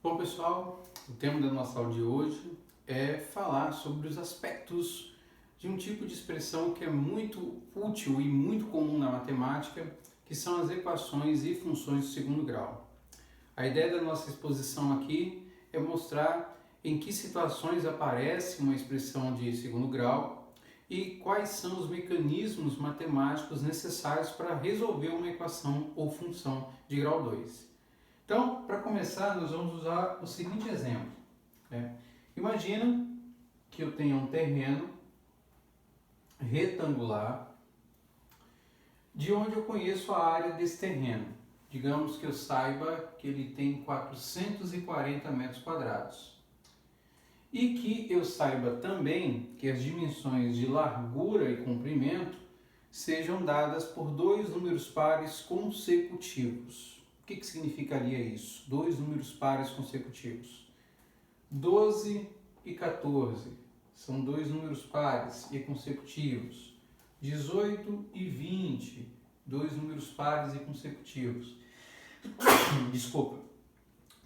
Bom, pessoal, o tema da nossa aula de hoje é falar sobre os aspectos de um tipo de expressão que é muito útil e muito comum na matemática, que são as equações e funções de segundo grau. A ideia da nossa exposição aqui é mostrar em que situações aparece uma expressão de segundo grau e quais são os mecanismos matemáticos necessários para resolver uma equação ou função de grau 2. Então, para começar, nós vamos usar o seguinte exemplo. Imagina que eu tenha um terreno retangular, de onde eu conheço a área desse terreno. Digamos que eu saiba que ele tem 440 metros quadrados. E que eu saiba também que as dimensões de largura e comprimento sejam dadas por dois números pares consecutivos. O que significaria isso? Dois números pares consecutivos. 12 e 14 são dois números pares e consecutivos. 18 e 20, dois números pares e consecutivos. Desculpa.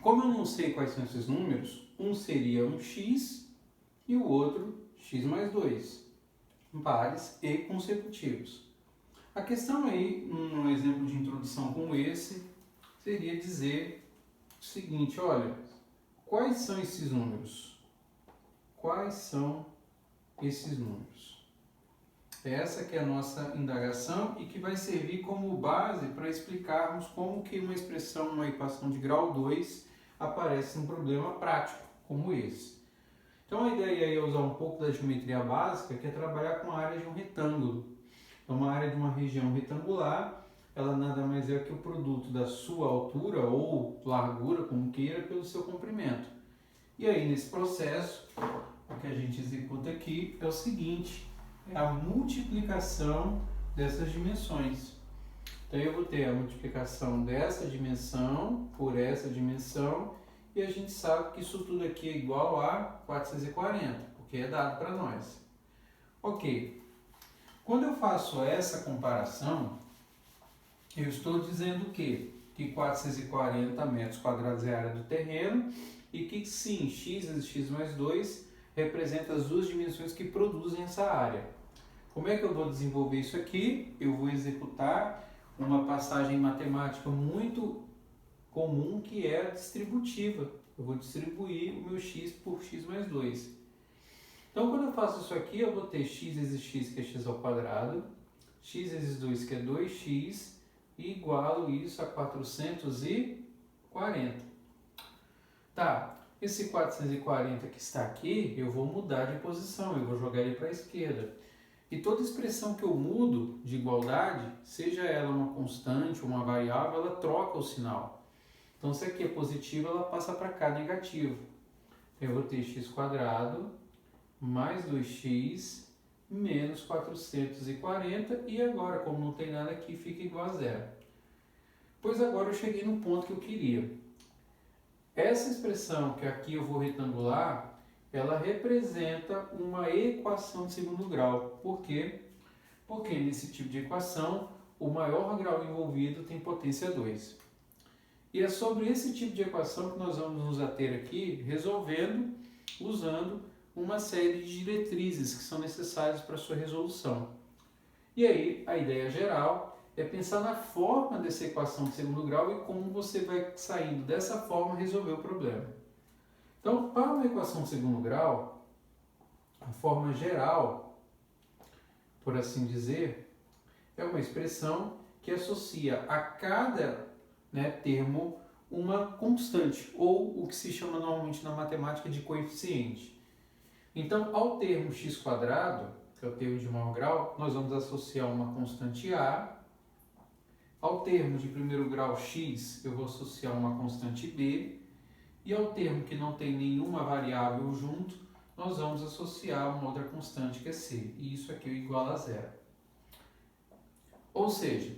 Como eu não sei quais são esses números, um seria um x e o outro x mais 2, pares e consecutivos. A questão aí, num exemplo de introdução como esse, seria dizer o seguinte: olha, quais são esses números? Quais são esses números? Essa que é a nossa indagação e que vai servir como base para explicarmos como que uma expressão, uma equação de grau 2 aparece em um problema prático como esse. Então a ideia aí é usar um pouco da geometria básica, que é trabalhar com a área de um retângulo. Então uma área de uma região retangular, ela nada mais é que o produto da sua altura ou largura, como queira, pelo seu comprimento. E aí nesse processo, o que a gente executa aqui é o seguinte: é a multiplicação dessas dimensões. Então eu vou ter a multiplicação dessa dimensão por essa dimensão, e a gente sabe que isso tudo aqui é igual a 440, porque é dado para nós. Ok. Quando eu faço essa comparação, eu estou dizendo o quê? Que 440 metros quadrados é a área do terreno e que sim, x vezes x mais 2 representa as duas dimensões que produzem essa área. Como é que eu vou desenvolver isso aqui? Eu vou executar uma passagem matemática muito comum, que é a distributiva. Eu vou distribuir o meu x por x mais 2. Então, quando eu faço isso aqui, eu vou ter x vezes x, que é x ao quadrado, x vezes 2, que é 2x, e igualo isso a 440. Tá, esse 440 que está aqui, eu vou mudar de posição, eu vou jogar ele para a esquerda. E toda expressão que eu mudo de igualdade, seja ela uma constante ou uma variável, ela troca o sinal. Então, se aqui é positivo, ela passa para cá negativo. Eu vou ter x quadrado mais 2x menos 440, e agora, como não tem nada aqui, fica igual a zero. Pois agora eu cheguei no ponto que eu queria. Essa expressão que aqui eu vou retangular, ela representa uma equação de segundo grau. Por quê? Porque nesse tipo de equação, o maior grau envolvido tem potência 2. E é sobre esse tipo de equação que nós vamos nos ater aqui, resolvendo, usando uma série de diretrizes que são necessárias para a sua resolução. E aí, a ideia geral é pensar na forma dessa equação de segundo grau e como você vai, saindo dessa forma, resolver o problema. Então, para uma equação de segundo grau, a forma geral, por assim dizer, é uma expressão que associa a cada termo uma constante, ou o que se chama normalmente na matemática de coeficiente. Então, ao termo x quadrado, que é o termo de maior grau, nós vamos associar uma constante a. Ao termo de primeiro grau x, eu vou associar uma constante b. E ao termo que não tem nenhuma variável junto, nós vamos associar uma outra constante, que é c. E isso aqui é igual a zero. Ou seja,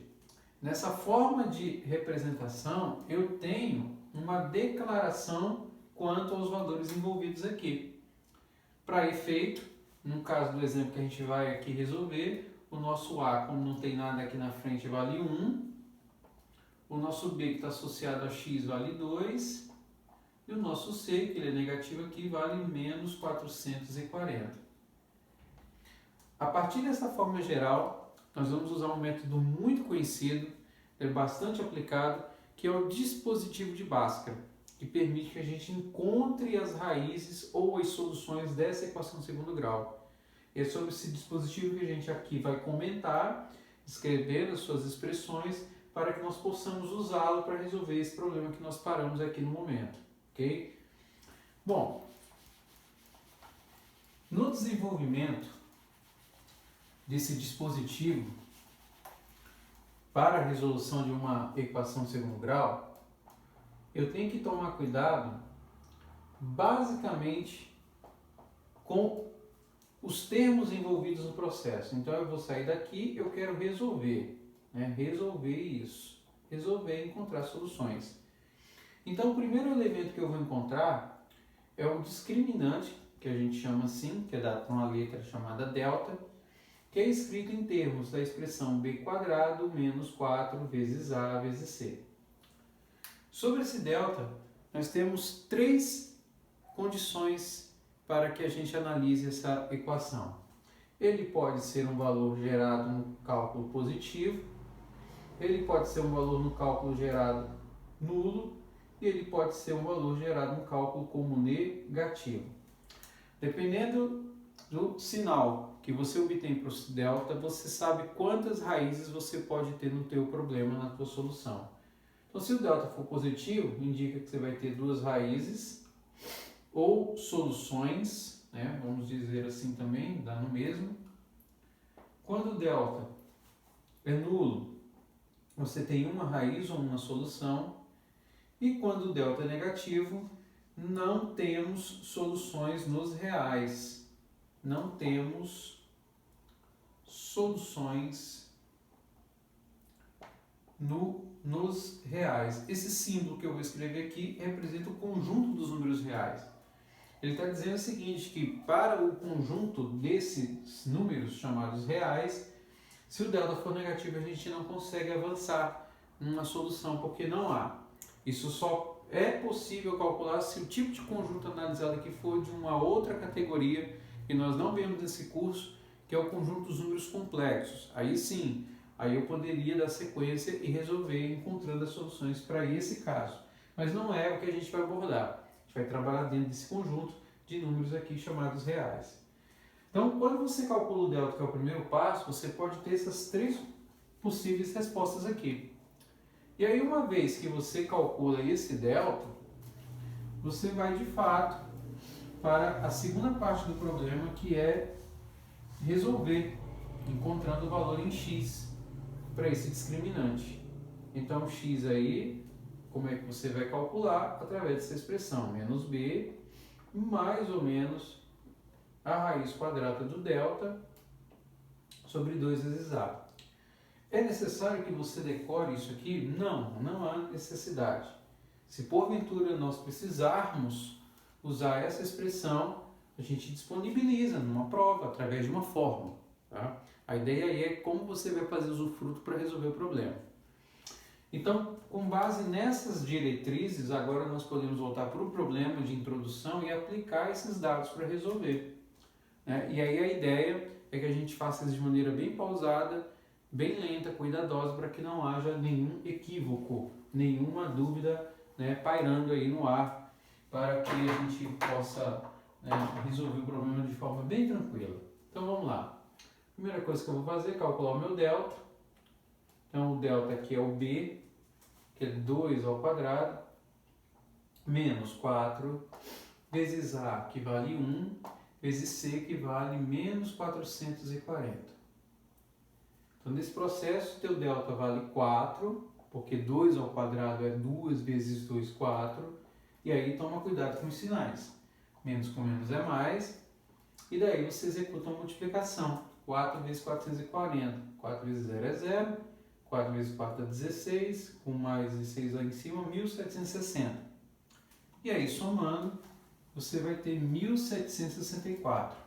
nessa forma de representação, eu tenho uma declaração quanto aos valores envolvidos aqui. Para efeito, no caso do exemplo que a gente vai aqui resolver, o nosso A, como não tem nada aqui na frente, vale 1. O nosso B, que está associado a x, vale 2. E o nosso C, que ele é negativo aqui, vale menos 440. A partir dessa forma geral, nós vamos usar um método muito conhecido, é bastante aplicado, que é o dispositivo de Bhaskara, que permite que a gente encontre as raízes ou as soluções dessa equação de segundo grau. E é sobre esse dispositivo que a gente aqui vai comentar, escrever as suas expressões, para que nós possamos usá-lo para resolver esse problema que nós paramos aqui no momento, ok? Bom, no desenvolvimento desse dispositivo para a resolução de uma equação de segundo grau, eu tenho que tomar cuidado basicamente com os termos envolvidos no processo. Então eu vou sair daqui, eu quero resolver, resolver isso, resolver e encontrar soluções. Então o primeiro elemento que eu vou encontrar é o discriminante, que a gente chama assim, que é dado por uma letra chamada delta, que é escrito em termos da expressão b² menos 4 vezes a vezes c. Sobre esse delta, nós temos três condições para que a gente analise essa equação. Ele pode ser um valor gerado no cálculo positivo, ele pode ser um valor no cálculo gerado nulo e ele pode ser um valor gerado no cálculo como negativo. Dependendo do sinal que você obtém para o delta, você sabe quantas raízes você pode ter no teu problema, na tua solução. Então, se o delta for positivo, indica que você vai ter duas raízes ou soluções, vamos dizer assim também, dá no mesmo. Quando o delta é nulo, você tem uma raiz ou uma solução. E quando o delta é negativo, não temos soluções nos reais. Não temos soluções nos reais. Esse símbolo que eu vou escrever aqui representa o conjunto dos números reais. Ele está dizendo o seguinte, que para o conjunto desses números chamados reais, se o delta for negativo, a gente não consegue avançar numa solução, porque não há. Isso só é possível calcular se o tipo de conjunto analisado aqui for de uma outra categoria, que nós não vemos nesse curso, que é o conjunto dos números complexos. Aí sim, aí eu poderia dar sequência e resolver encontrando as soluções para esse caso. Mas não é o que a gente vai abordar. A gente vai trabalhar dentro desse conjunto de números aqui chamados reais. Então, quando você calcula o delta, que é o primeiro passo, você pode ter essas três possíveis respostas aqui. E aí, uma vez que você calcula esse delta, você vai de fato para a segunda parte do problema, que é resolver, encontrando o valor em x para esse discriminante. Então, x aí, como é que você vai calcular? Através dessa expressão, menos b, mais ou menos a raiz quadrada do delta sobre 2 vezes a. É necessário que você decore isso aqui? Não, não há necessidade. Se porventura nós precisarmos usar essa expressão, a gente disponibiliza numa prova, através de uma fórmula. Tá? A ideia aí é como você vai fazer usufruto para resolver o problema. Então, com base nessas diretrizes, agora nós podemos voltar para o problema de introdução e aplicar esses dados para resolver. E aí a ideia é que a gente faça isso de maneira bem pausada, bem lenta, cuidadosa, para que não haja nenhum equívoco, nenhuma dúvida pairando aí no ar, para que a gente possa resolver o problema de forma bem tranquila. Então vamos lá. Primeira coisa que eu vou fazer é calcular o meu delta. Então o delta aqui é o b, que é 2 ao quadrado, menos 4, vezes a, que vale 1, vezes c, que vale menos 440. Então nesse processo, teu delta vale 4, porque 2 ao quadrado é 2 vezes 2, 4, e aí toma cuidado com os sinais. Menos com menos é mais, e daí você executa a multiplicação. 4 vezes 440, 4 vezes 0 é 0, 4 vezes 4 é 16, com mais 16 lá em cima, 1760. E aí, somando, você vai ter 1764.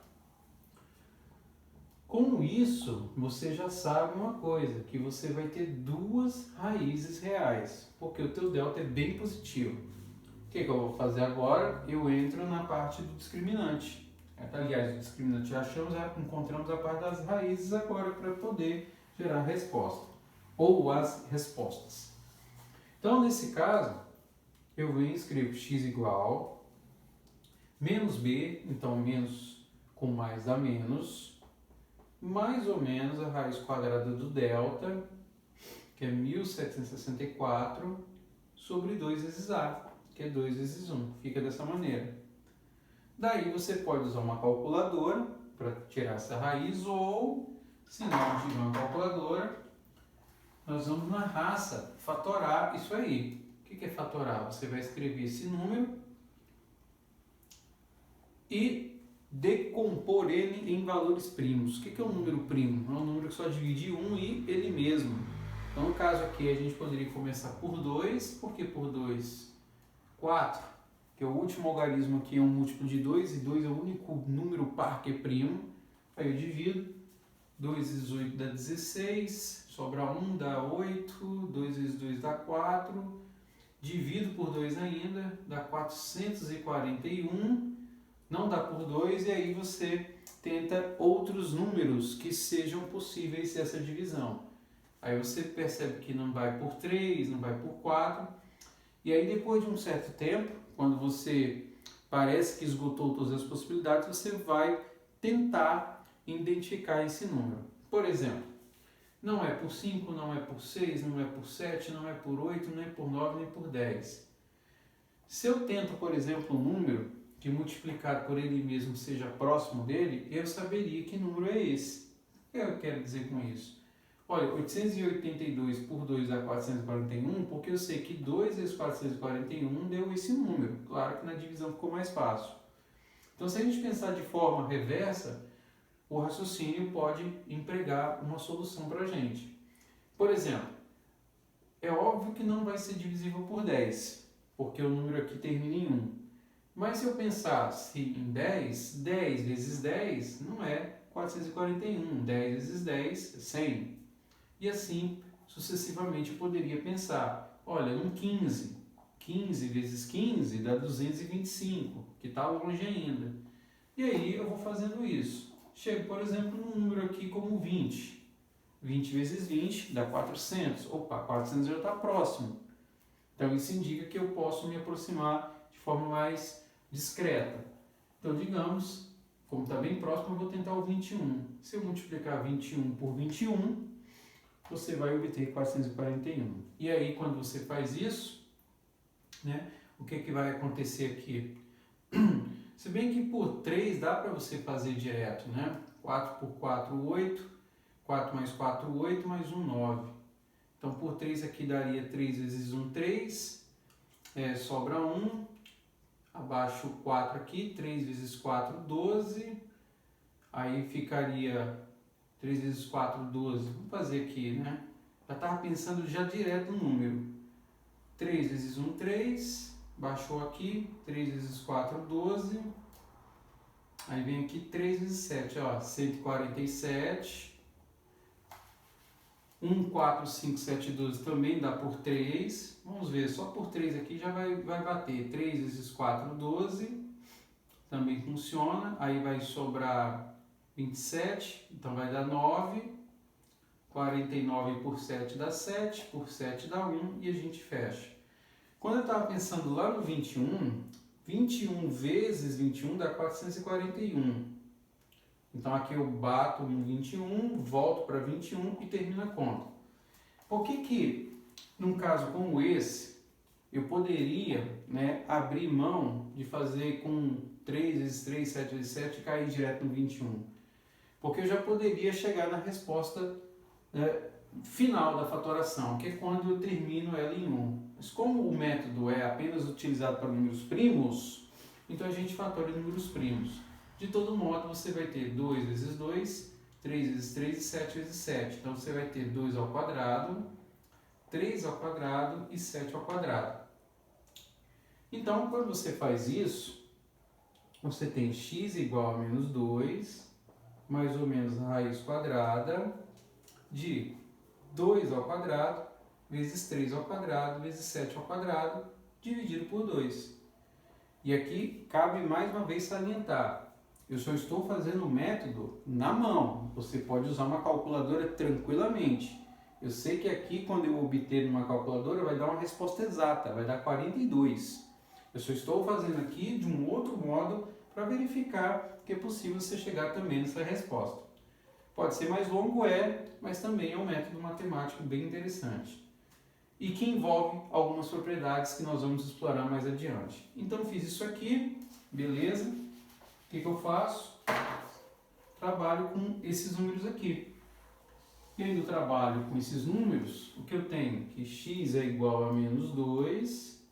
Com isso, você já sabe uma coisa, que você vai ter duas raízes reais, porque o teu delta é bem positivo. que eu vou fazer agora? Eu entro na parte do discriminante. Aliás, o discriminante já encontramos a parte das raízes agora para poder gerar a resposta, ou as respostas. Então, nesse caso, eu venho e escrevo x igual menos b, então menos com mais dá menos, mais ou menos a raiz quadrada do delta, que é 1764, sobre 2 vezes a, que é 2 vezes 1. Fica dessa maneira. Daí você pode usar uma calculadora para tirar essa raiz, ou, se não tiver uma calculadora, nós vamos na raça fatorar isso aí. O que é fatorar? Você vai escrever esse número e decompor ele em valores primos. O que é um número primo? É um número que só divide 1 e ele mesmo. Então, no caso aqui, a gente poderia começar por 2. Por que por 2? 4, que é o último algarismo aqui, é um múltiplo de 2, e 2 é o único número par que é primo. Aí eu divido. 2 vezes 8 dá 16, sobra 1 dá 8, 2 vezes 2 dá 4, divido por 2 ainda, dá 441, não dá por 2, e aí você tenta outros números que sejam possíveis essa divisão. Aí você percebe que não vai por 3, não vai por 4, e aí depois de um certo tempo, quando você parece que esgotou todas as possibilidades, você vai tentar identificar esse número. Por exemplo, não é por 5, não é por 6, não é por 7, não é por 8, não é por 9, nem por 10. Se eu tento, por exemplo, um número que multiplicado por ele mesmo seja próximo dele, eu saberia que número é esse. O que eu quero dizer com isso? Olha, 882 por 2 dá 441, porque eu sei que 2 vezes 441 deu esse número. Claro que na divisão ficou mais fácil. Então, se a gente pensar de forma reversa, o raciocínio pode empregar uma solução para a gente. Por exemplo, é óbvio que não vai ser divisível por 10, porque o número aqui termina em 1. Mas se eu pensasse em 10, 10 vezes 10 não é 441, 10 vezes 10 é 100. E assim, sucessivamente, eu poderia pensar, olha, um 15, 15 vezes 15 dá 225, que está longe ainda. E aí eu vou fazendo isso. Chego, por exemplo, num número aqui como 20. 20 vezes 20 dá 400. Opa, 400 já está próximo. Então isso indica que eu posso me aproximar de forma mais discreta. Então, digamos, como está bem próximo, eu vou tentar o 21. Se eu multiplicar 21 por 21, você vai obter 441. E aí, quando você faz isso, né, o que vai acontecer aqui? Se bem que por 3 dá para você fazer direto, né? 4 por 4, 8. 4 mais 4, 8, mais 1, 9. Então, por 3 aqui daria 3 vezes 1, 3. Sobra 1. Abaixo 4 aqui. 3 vezes 4, 12. Aí ficaria 3 vezes 4, 12. Vamos fazer aqui, né? Já estava pensando já direto no número. 3 vezes 1, 3. Baixou aqui, 3 vezes 4, 12. Aí vem aqui 3 vezes 7, ó, 147. 1, 4, 5, 7, 12 também dá por 3. Vamos ver, só por 3 aqui já vai bater. 3 vezes 4, 12. Também funciona. Aí vai sobrar 27, então vai dar 9. 49 por 7 dá 7, por 7 dá 1 e a gente fecha. Quando eu estava pensando lá no 21, 21 vezes 21 dá 441. Então aqui eu bato no 21, volto para 21 e termino a conta. Por que num caso como esse, eu poderia, né, abrir mão de fazer com 3 vezes 3, 7 vezes 7 e cair direto no 21? Porque eu já poderia chegar na resposta final da fatoração, que é quando eu termino ela em 1. Mas como o método é apenas utilizado para números primos, então a gente fatora em números primos. De todo modo, você vai ter 2 vezes 2, 3 vezes 3 e 7 vezes 7. Então, você vai ter 2 ao quadrado, 3 ao quadrado e 7 ao quadrado. Então, quando você faz isso, você tem x igual a menos 2, mais ou menos a raiz quadrada de 2 ao quadrado, vezes 3 ao quadrado, vezes 7 ao quadrado, dividido por 2. E aqui cabe mais uma vez salientar, eu só estou fazendo o método na mão, você pode usar uma calculadora tranquilamente. Eu sei que aqui, quando eu obter uma calculadora, vai dar uma resposta exata, vai dar 42. Eu só estou fazendo aqui de um outro modo para verificar que é possível você chegar também nessa resposta. Pode ser mais longo, mas também é um método matemático bem interessante. E que envolve algumas propriedades que nós vamos explorar mais adiante. Então, fiz isso aqui, beleza. O que eu faço? Trabalho com esses números aqui. E aí, no trabalho com esses números, o que eu tenho? Que x é igual a menos 2,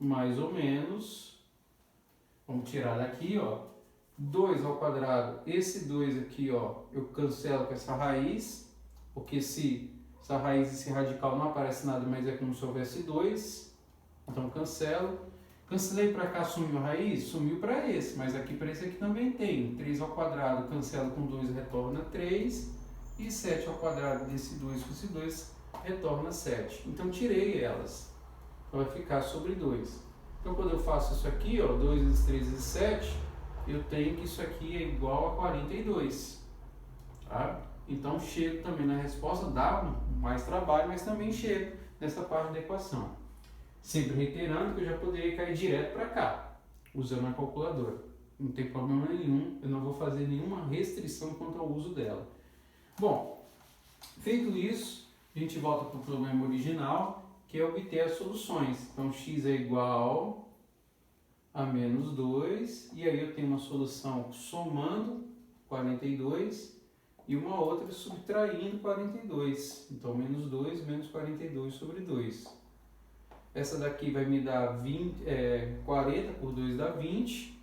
mais ou menos, vamos tirar daqui, ó, 2 ao quadrado, esse 2 aqui, ó, eu cancelo com essa raiz, porque se essa raiz, esse radical não aparece nada, mas é como se houvesse 2, então cancelo. Cancelei para cá, sumiu a raiz? Sumiu para esse, mas aqui para esse aqui também tem. 3 ao quadrado, cancelo com 2, retorna 3, e 7 ao quadrado desse 2 com esse 2, retorna 7. Então tirei elas, então vai ficar sobre 2. Então quando eu faço isso aqui, ó, 2 vezes 3 vezes 7, eu tenho que isso aqui é igual a 42. Tá? Então chego também na resposta, dá mais trabalho, mas também chego nessa parte da equação. Sempre reiterando que eu já poderia cair direto para cá, usando a calculadora. Não tem problema nenhum, eu não vou fazer nenhuma restrição quanto ao uso dela. Bom, feito isso, a gente volta para o problema original, que é obter as soluções. Então x é igual a menos 2, e aí eu tenho uma solução somando 42 e uma outra subtraindo 42. Então, menos 2 menos 42 sobre 2. Essa daqui vai me dar 40 por 2 dá 20,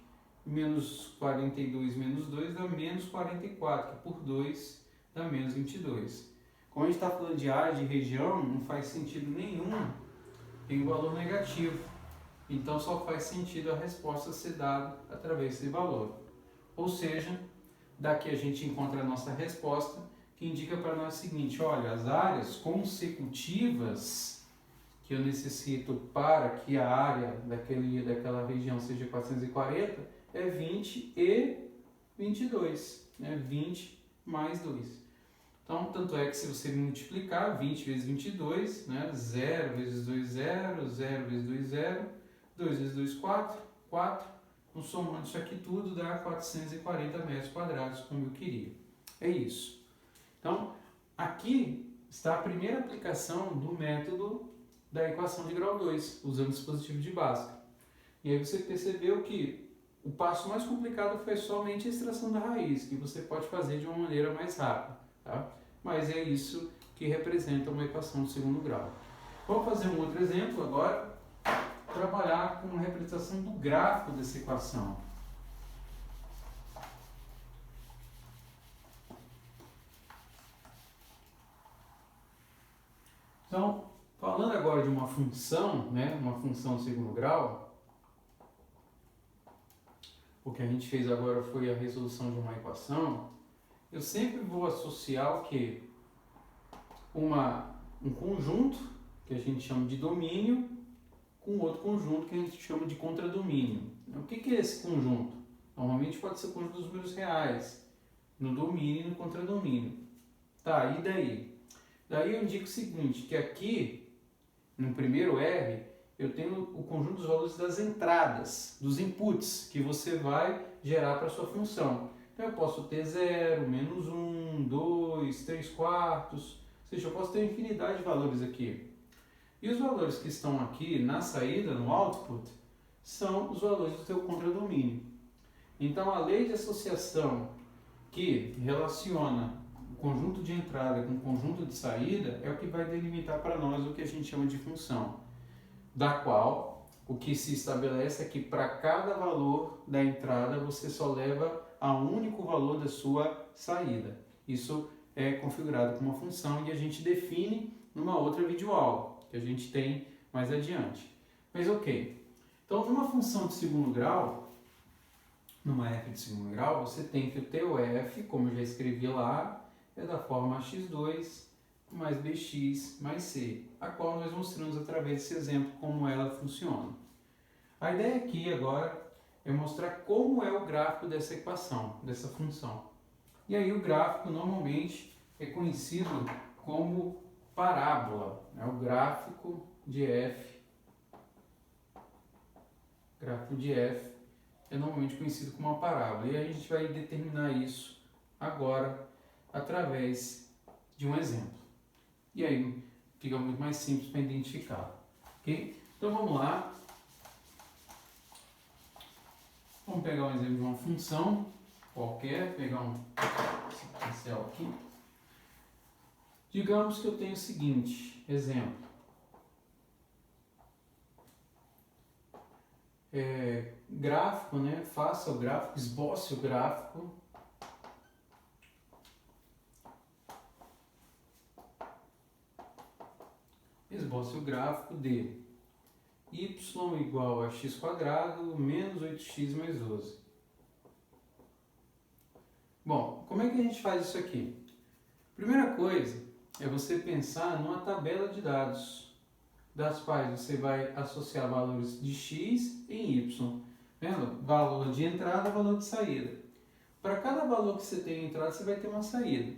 menos 42 menos 2 dá menos 44, que por 2 dá menos 22. Como a gente está falando de área, de região, não faz sentido nenhum tem um valor negativo. Então só faz sentido a resposta ser dada através desse valor. Ou seja, daqui a gente encontra a nossa resposta, que indica para nós o seguinte: olha, as áreas consecutivas que eu necessito para que a área daquela região seja 440 é 20 e 22, né? 20 mais 2. Então, tanto é que se você multiplicar 20 vezes 22, né? 0 vezes 2, 0, 0 vezes 2, 0, 2 vezes 2, 4, 4. Então, somando isso aqui tudo, dá 440 metros quadrados, como eu queria. É isso. Então, aqui está a primeira aplicação do método da equação de grau 2, usando dispositivo de Bhaskara. E aí você percebeu que o passo mais complicado foi somente a extração da raiz, que você pode fazer de uma maneira mais rápida, tá? Mas é isso que representa uma equação de segundo grau. Vamos fazer um outro exemplo agora, trabalhar com a representação do gráfico dessa equação. Então, falando agora de uma função, né, uma função de segundo grau, o que a gente fez agora foi a resolução de uma equação. Eu sempre vou associar o quê? Um conjunto, que a gente chama de domínio, com outro conjunto que a gente chama de contradomínio. O que é esse conjunto? Normalmente pode ser o conjunto dos números reais, no domínio e no contradomínio. Tá, e daí? Daí eu indico o seguinte, que aqui, no primeiro R, eu tenho o conjunto dos valores das entradas, dos inputs, que você vai gerar para a sua função. Então eu posso ter 0, menos 1, 2, 3 quartos, ou seja, eu posso ter uma infinidade de valores aqui. E os valores que estão aqui na saída, no output, são os valores do seu contradomínio. Então a lei de associação que relaciona o conjunto de entrada com o conjunto de saída é o que vai delimitar para nós o que a gente chama de função, da qual o que se estabelece é que para cada valor da entrada você só leva a um único valor da sua saída. Isso é configurado como uma função e a gente define numa outra videoaula que a gente tem mais adiante. Mas ok, então numa função de segundo grau, numa f de segundo grau, você tem que ter o f, como eu já escrevi lá, é da forma x2 mais bx mais c, a qual nós mostramos através desse exemplo como ela funciona. A ideia aqui agora é mostrar como é o gráfico dessa equação, dessa função. E aí o gráfico normalmente é conhecido como parábola, né? O gráfico de f. Gráfico de f é normalmente conhecido como uma parábola. E a gente vai determinar isso agora através de um exemplo. E aí fica muito mais simples para identificar. Ok? Então vamos lá. Vamos pegar um exemplo de uma função qualquer, pegar um pincel aqui. Digamos que eu tenho o seguinte, exemplo. Gráfico, né? Faça o gráfico, esboce o gráfico. Esboce o gráfico de y igual a x quadrado menos 8x mais 12. Bom, como é que a gente faz isso aqui? Primeira coisa é você pensar numa tabela de dados, das quais você vai associar valores de x em y. Vendo? Valor de entrada, valor de saída. Para cada valor que você tem em entrada, você vai ter uma saída.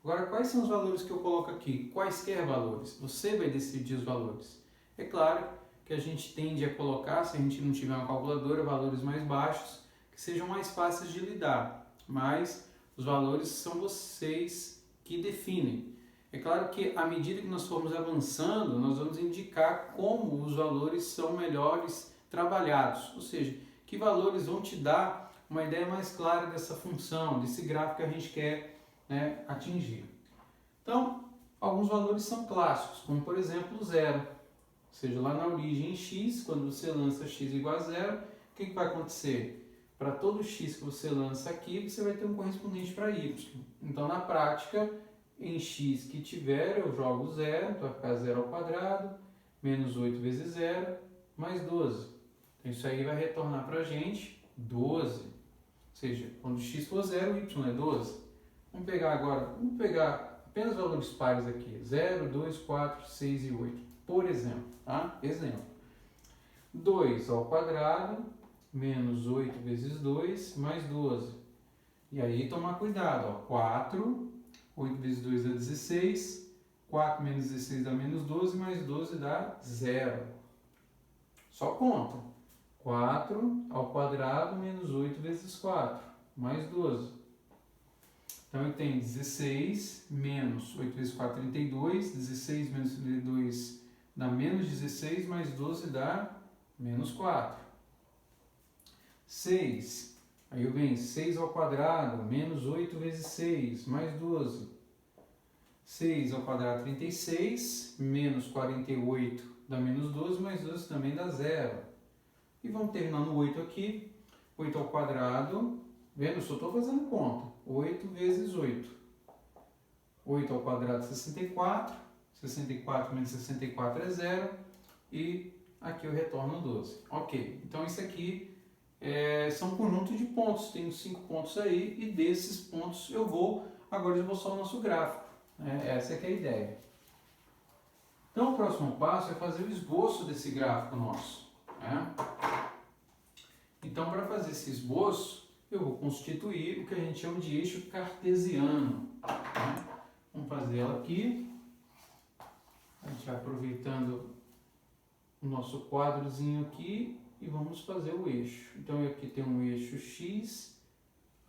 Agora, quais são os valores que eu coloco aqui? Quaisquer valores. Você vai decidir os valores. É claro que a gente tende a colocar, se a gente não tiver uma calculadora, valores mais baixos, que sejam mais fáceis de lidar. Mas os valores são vocês que definem. É claro que à medida que nós formos avançando, nós vamos indicar como os valores são melhores trabalhados. Ou seja, que valores vão te dar uma ideia mais clara dessa função, desse gráfico que a gente quer, né, atingir. Então, alguns valores são clássicos, como por exemplo o zero. Ou seja, lá na origem x, quando você lança x igual a zero, o que vai acontecer? Para todo x que você lança aqui, você vai ter um correspondente para y. Então, na prática, em x que tiver, eu jogo zero, então vai ficar 0 ao quadrado, menos 8 vezes 0, mais 12. Então, isso aí vai retornar para a gente 12. Ou seja, quando x for 0, y é 12. Vamos pegar apenas valores pares aqui, 0, 2, 4, 6 e 8, por exemplo, tá? Exemplo. 2 ao quadrado, menos 8 vezes 2, mais 12. E aí tomar cuidado, ó, 4, 8 vezes 2 dá 16, 4 menos 16 dá menos 12, mais 12 dá 0. Só conta. 4 ao quadrado menos 8 vezes 4, mais 12. Então, eu tenho 16 menos 8 vezes 4, 32. 16 menos 32 dá menos 16, mais 12 dá menos 4. 6. Aí eu venho 6 ao quadrado, menos 8 vezes 6, mais 12. 6 ao quadrado, 36, menos 48 dá menos 12, mais 12 também dá 0. E vamos terminar no 8 aqui. 8 ao quadrado, vendo? Só estou fazendo conta. 8 vezes 8. 8 ao quadrado, 64. 64 menos 64 é 0. E aqui eu retorno 12. Ok, então isso aqui são um conjunto de pontos. Tenho 5 pontos aí e desses pontos eu vou agora esboçar o nosso gráfico. Essa é que é a ideia. Então o próximo passo é fazer o esboço desse gráfico nosso. Então, para fazer esse esboço, eu vou constituir o que a gente chama de eixo cartesiano. Vamos fazer ela aqui. A gente vai aproveitando o nosso quadrozinho aqui e vamos fazer o eixo. Então, eu aqui tenho um eixo x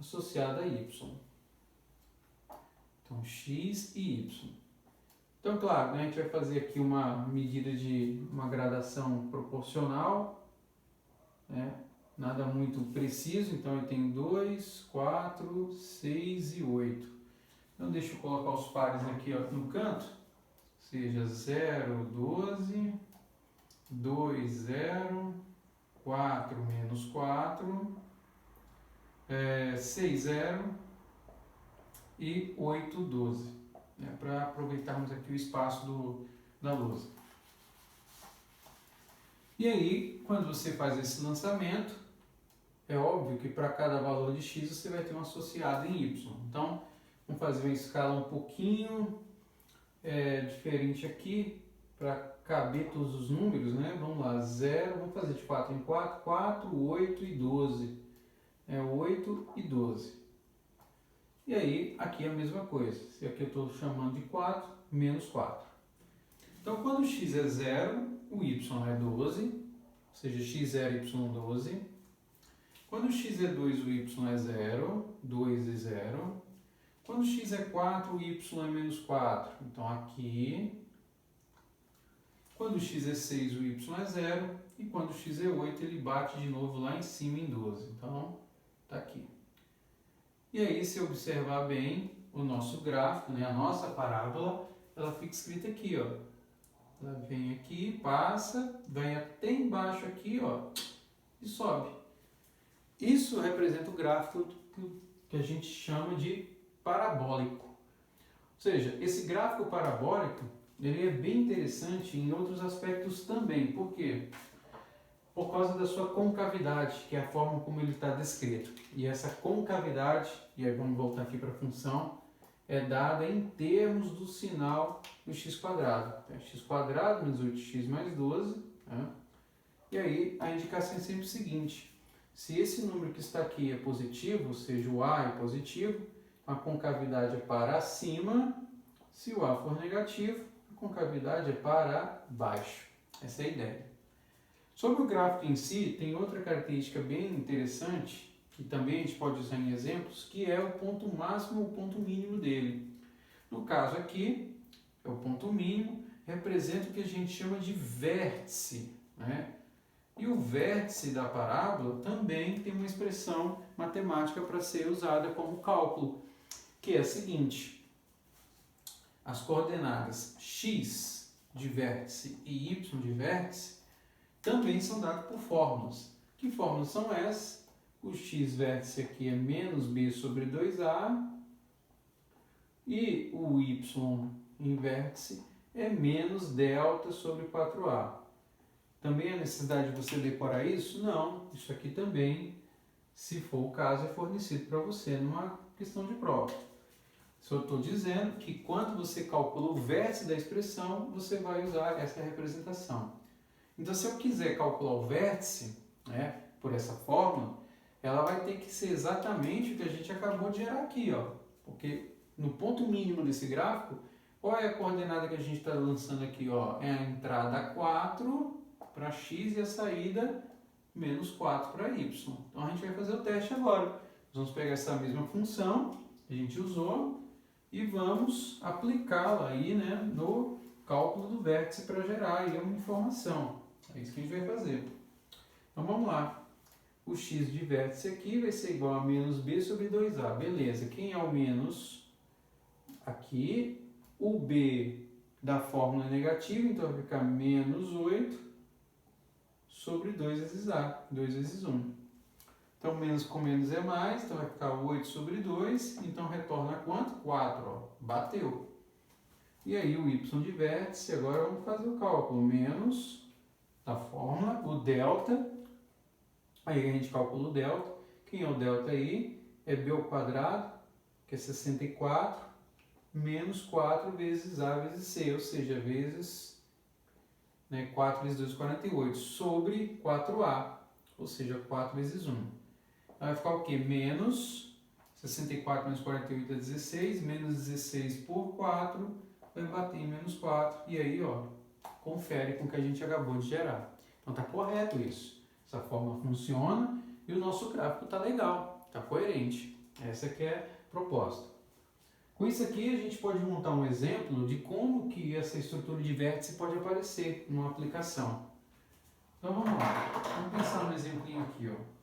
associado a y. Então, x e y. Então, claro, né, a gente vai fazer aqui uma medida de uma gradação proporcional, né? Nada muito preciso, então eu tenho 2, 4, 6 e 8. Então deixa eu colocar os pares aqui, ó, no canto, seja 0, 12, 2, 0, 4, menos 4, 6, 0 e 8, 12, né, para aproveitarmos aqui o espaço da lousa. E aí, quando você faz esse lançamento, é óbvio que para cada valor de x você vai ter um associado em y. Então, vamos fazer uma escala um pouquinho diferente aqui para caber todos os números, né? Vamos lá, 0, vamos fazer de 4 em 4, 4, 8 e 12. 8 e 12. E aí, aqui é a mesma coisa. Se aqui eu estou chamando de 4, menos 4. Então, quando o x é 0, o y é 12, ou seja, x0, y12. Quando o x é 2, o y é 0, 2 e 0. Quando o x é 4, o y é menos 4. Então, aqui. Quando o x é 6, o y é 0. E quando o x é 8, ele bate de novo lá em cima em 12. Então, está aqui. E aí, se observar bem o nosso gráfico, né, a nossa parábola, ela fica escrita aqui, ó. Ela vem aqui, passa, vem até embaixo aqui, ó, e sobe. Isso representa o gráfico que a gente chama de parabólico. Ou seja, esse gráfico parabólico, ele é bem interessante em outros aspectos também. Por quê? Por causa da sua concavidade, que é a forma como ele está descrito. E essa concavidade, e aí vamos voltar aqui para a função, é dada em termos do sinal do x². Então, x² menos 8x mais 12. Né? E aí a indicação é sempre o seguinte: se esse número que está aqui é positivo, ou seja, o a é positivo, a concavidade é para cima. Se o a for negativo, a concavidade é para baixo. Essa é a ideia. Sobre o gráfico em si, tem outra característica bem interessante, que também a gente pode usar em exemplos, que é o ponto máximo ou o ponto mínimo dele. No caso aqui, é o ponto mínimo, representa o que a gente chama de vértice, né? E o vértice da parábola também tem uma expressão matemática para ser usada como cálculo, que é a seguinte: as coordenadas x de vértice e y de vértice também são dadas por fórmulas. Que fórmulas são essas? O x vértice aqui é menos b sobre 2a e o y em vértice é menos delta sobre 4a. Também há necessidade de você decorar isso? Não. Isso aqui também, se for o caso, é fornecido para você numa questão de prova. Só estou dizendo que quando você calcula o vértice da expressão, você vai usar essa representação. Então, se eu quiser calcular o vértice, né, por essa fórmula, ela vai ter que ser exatamente o que a gente acabou de gerar aqui, ó. Porque no ponto mínimo desse gráfico, qual é a coordenada que a gente está lançando aqui, ó? É a entrada 4 para x e a saída menos 4 para y. Então, a gente vai fazer o teste agora. Nós vamos pegar essa mesma função que a gente usou e vamos aplicá-la aí, né, no cálculo do vértice para gerar aí uma informação. É isso que a gente vai fazer. Então vamos lá. O x de vértice aqui vai ser igual a menos b sobre 2a. Beleza. Quem é o menos? Aqui. O b da fórmula é negativo, então vai ficar menos 8 sobre 2 vezes a. 2 vezes 1. Então menos com menos é mais, então vai ficar 8 sobre 2. Então retorna quanto? 4. Ó. Bateu. E aí o y de vértice, agora vamos fazer o cálculo. Menos da fórmula, o delta, aí a gente calcula o delta. Quem é o delta aí? É b ao quadrado, que é 64, menos 4 vezes a vezes c, ou seja, vezes, né, 4 vezes 2, 48, sobre 4a, ou seja, 4 vezes 1. Então vai ficar o quê? Menos 64 menos 48 é 16, menos 16 por 4, vai bater em menos 4, e aí, ó, confere com o que a gente acabou de gerar. Então está correto isso. Essa fórmula funciona e o nosso gráfico está legal, está coerente. Essa que é a proposta. Com isso aqui a gente pode montar um exemplo de como que essa estrutura de vértice pode aparecer numa aplicação. Então vamos lá. Vamos pensar no exemplinho aqui, ó.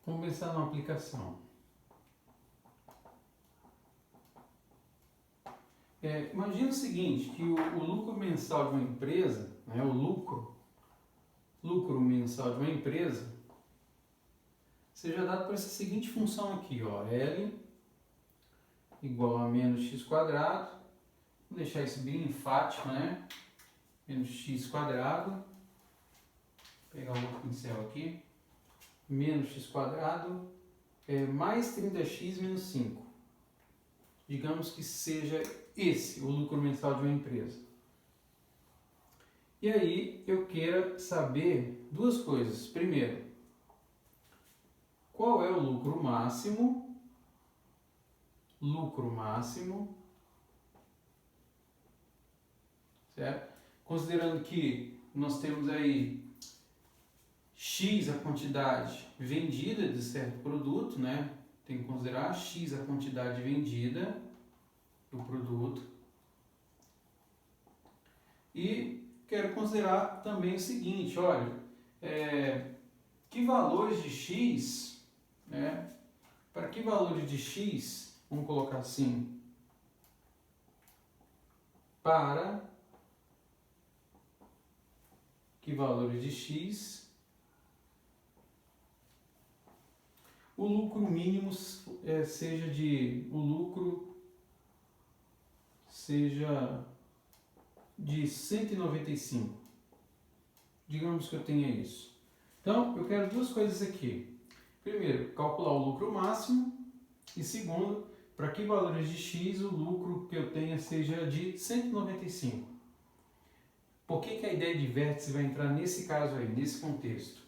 Vamos pensar numa aplicação. Imagina o seguinte, que o lucro mensal de uma empresa, né, o lucro mensal de uma empresa, seja dado por essa seguinte função aqui, ó, L igual a menos x², vou deixar isso bem enfático, né? menos x quadrado, vou pegar um outro pincel aqui, menos x quadrado, mais 30x menos 5. Digamos que seja esse o lucro mensal de uma empresa. E aí eu quero saber duas coisas. Primeiro, qual é o lucro máximo? Lucro máximo, certo? Considerando que nós temos aí X a quantidade vendida de certo produto, né? Tem que considerar X a quantidade vendida do produto. E quero considerar também o seguinte, olha, que valores de X, né? Para que valores de X, vamos colocar assim, para que valores de X o lucro mínimo seja de 195. Digamos que eu tenha isso. Então, eu quero duas coisas aqui. Primeiro, calcular o lucro máximo. E segundo, para que valores de X o lucro que eu tenha seja de 195. Por que a ideia de vértice vai entrar nesse caso aí, nesse contexto?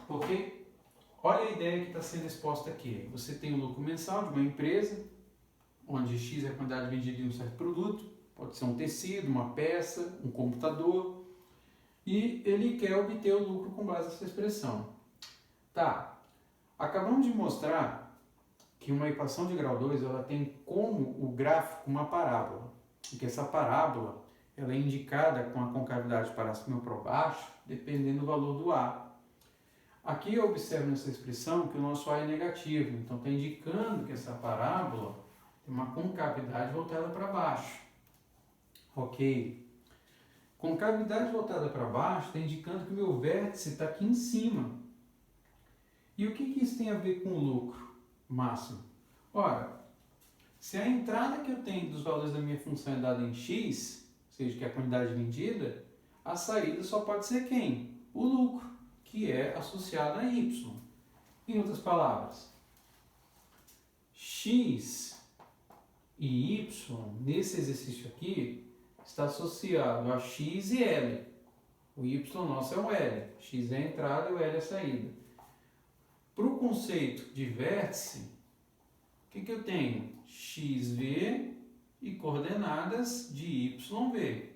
Porque olha a ideia que está sendo exposta aqui. Você tem o lucro mensal de uma empresa, onde X é a quantidade vendida de um certo produto, pode ser um tecido, uma peça, um computador, e ele quer obter o lucro com base nessa expressão. Tá, acabamos de mostrar que uma equação de grau 2 ela tem como o gráfico uma parábola, e que essa parábola ela é indicada com a concavidade para cima ou para baixo, dependendo do valor do A. Aqui eu observo nessa expressão que o nosso A é negativo, então está indicando que essa parábola tem uma concavidade voltada para baixo. Ok. Concavidade voltada para baixo está indicando que o meu vértice está aqui em cima. E o que isso tem a ver com o lucro máximo? Ora, se a entrada que eu tenho dos valores da minha função é dada em x, ou seja, que é a quantidade vendida, a saída só pode ser quem? O lucro, que é associado a y. Em outras palavras, x e y, nesse exercício aqui, está associado a x e l. O y nosso é o l, x é a entrada e o l é a saída. Para o conceito de vértice, o que eu tenho? xv e coordenadas de yv.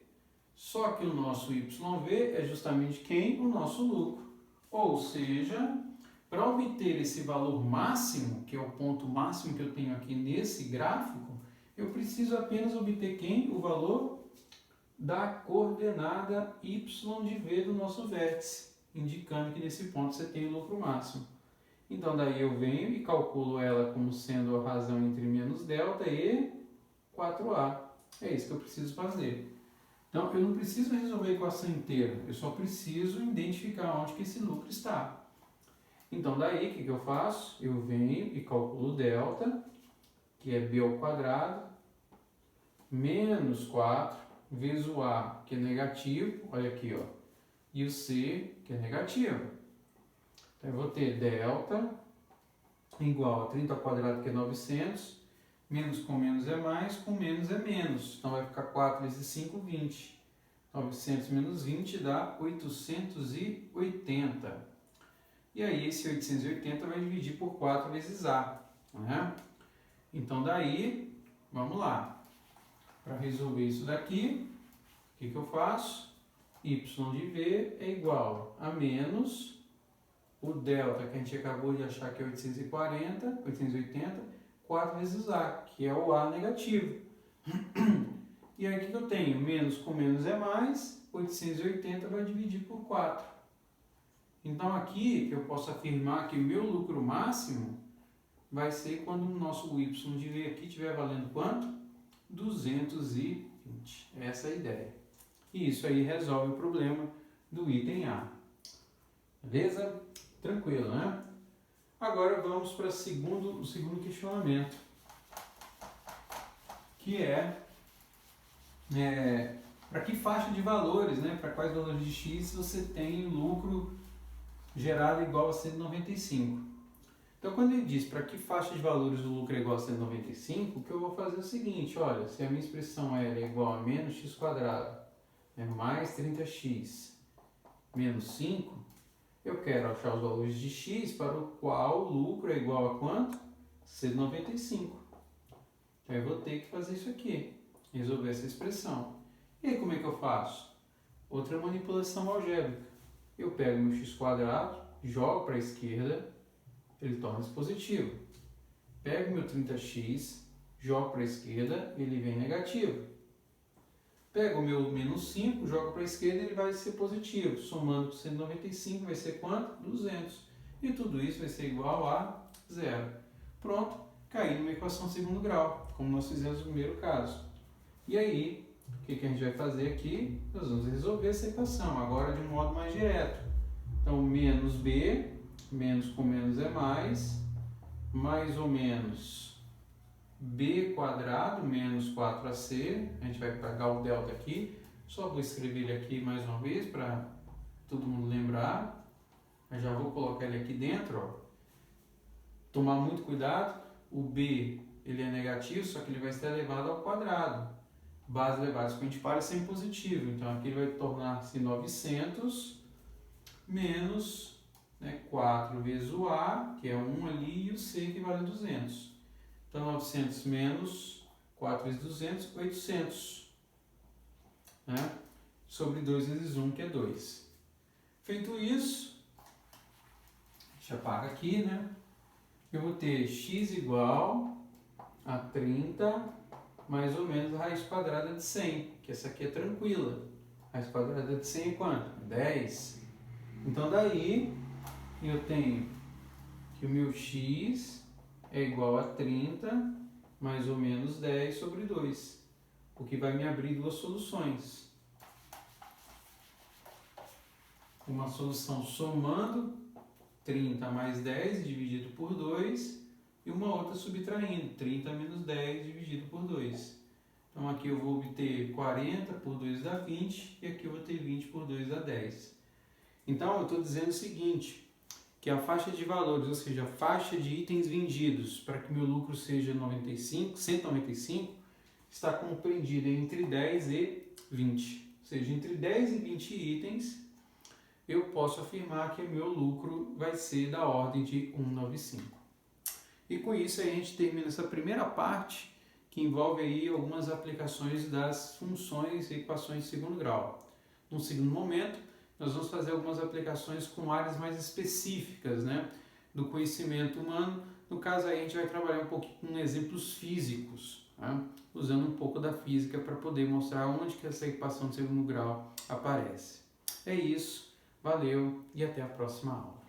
Só que o nosso yv é justamente quem? O nosso lucro. Ou seja, para obter esse valor máximo, que é o ponto máximo que eu tenho aqui nesse gráfico, eu preciso apenas obter quem? O valor da coordenada y de v do nosso vértice, indicando que nesse ponto você tem o lucro máximo. Então daí eu venho e calculo ela como sendo a razão entre menos delta e 4a. É isso que eu preciso fazer. Então eu não preciso resolver a equação inteira, eu só preciso identificar onde que esse lucro está. Então daí o que eu faço? Eu venho e calculo delta, que é b ao quadrado, menos 4, vezes o a, que é negativo, olha aqui, ó, e o c, que é negativo. Então, eu vou ter delta igual a 30 ao quadrado, que é 900, menos com menos é mais, com menos é menos. Então, vai ficar 4 vezes 5, 20. 900 menos 20 dá 880. E aí, esse 880 vai dividir por 4 vezes A. Né? Então, daí, vamos lá. Para resolver isso daqui, o que eu faço? Y de V é igual a menos o delta, que a gente acabou de achar que é 880, 4 vezes A, que é o A negativo. E aí o que eu tenho? Menos com menos é mais, 880 vai dividir por 4. Então aqui eu posso afirmar que o meu lucro máximo vai ser quando o nosso Y de V aqui estiver valendo quanto? 220. Essa é a ideia. E isso aí resolve o problema do item A. Beleza? Tranquilo, né? Agora vamos para o segundo questionamento, que é para que faixa de valores, né? Para quais valores de X você tem lucro gerado igual a 195. Então, quando ele diz para que faixa de valores o lucro é igual a 195, o que eu vou fazer é o seguinte, olha, se a minha expressão L é igual a menos x quadrado, mais 30x menos 5, eu quero achar os valores de x para o qual o lucro é igual a quanto? 195. Então, eu vou ter que fazer isso aqui, resolver essa expressão. E aí, como é que eu faço? Outra manipulação algébrica. Eu pego meu x quadrado, jogo para a esquerda, ele torna-se positivo. Pego meu 30x, jogo para a esquerda, ele vem negativo. Pego o meu menos 5, jogo para a esquerda, ele vai ser positivo. Somando com 195 vai ser quanto? 200. E tudo isso vai ser igual a zero. Pronto, caí numa equação de segundo grau, como nós fizemos no primeiro caso. E aí, o que a gente vai fazer aqui? Nós vamos resolver essa equação, agora de um modo mais direto. Então, menos b, menos com menos é mais ou menos b quadrado menos 4ac, a gente vai pegar o delta aqui, só vou escrever ele aqui mais uma vez para todo mundo lembrar, eu já vou colocar ele aqui dentro, ó. Tomar muito cuidado, o b ele é negativo, só que ele vai ser elevado ao quadrado, base elevada expoente par é sempre positivo, então aqui ele vai tornar-se 900 menos 4 vezes o A, que é 1 ali, e o C, que vale 200. Então, 900 menos 4 vezes 200, 800. Né? Sobre 2 vezes 1, que é 2. Feito isso, a gente apaga aqui, né? Eu vou ter x igual a 30 mais ou menos a raiz quadrada de 100, que essa aqui é tranquila. A raiz quadrada de 100 é quanto? 10. Então, daí, eu tenho que o meu x é igual a 30 mais ou menos 10 sobre 2, o que vai me abrir duas soluções. Uma solução somando 30 mais 10 dividido por 2 e uma outra subtraindo 30 menos 10 dividido por 2. Então aqui eu vou obter 40 por 2 dá 20 e aqui eu vou ter 20 por 2 dá 10. Então eu estou dizendo o seguinte, que a faixa de valores, ou seja, a faixa de itens vendidos para que meu lucro seja 195, está compreendida entre 10 e 20. Ou seja, entre 10 e 20 itens, eu posso afirmar que o meu lucro vai ser da ordem de 195. E com isso a gente termina essa primeira parte, que envolve aí algumas aplicações das funções e equações de segundo grau. No segundo momento, nós vamos fazer algumas aplicações com áreas mais específicas, né, do conhecimento humano. No caso aí a gente vai trabalhar um pouquinho com exemplos físicos, né, usando um pouco da física para poder mostrar onde que essa equação de segundo grau aparece. É isso, valeu e até a próxima aula.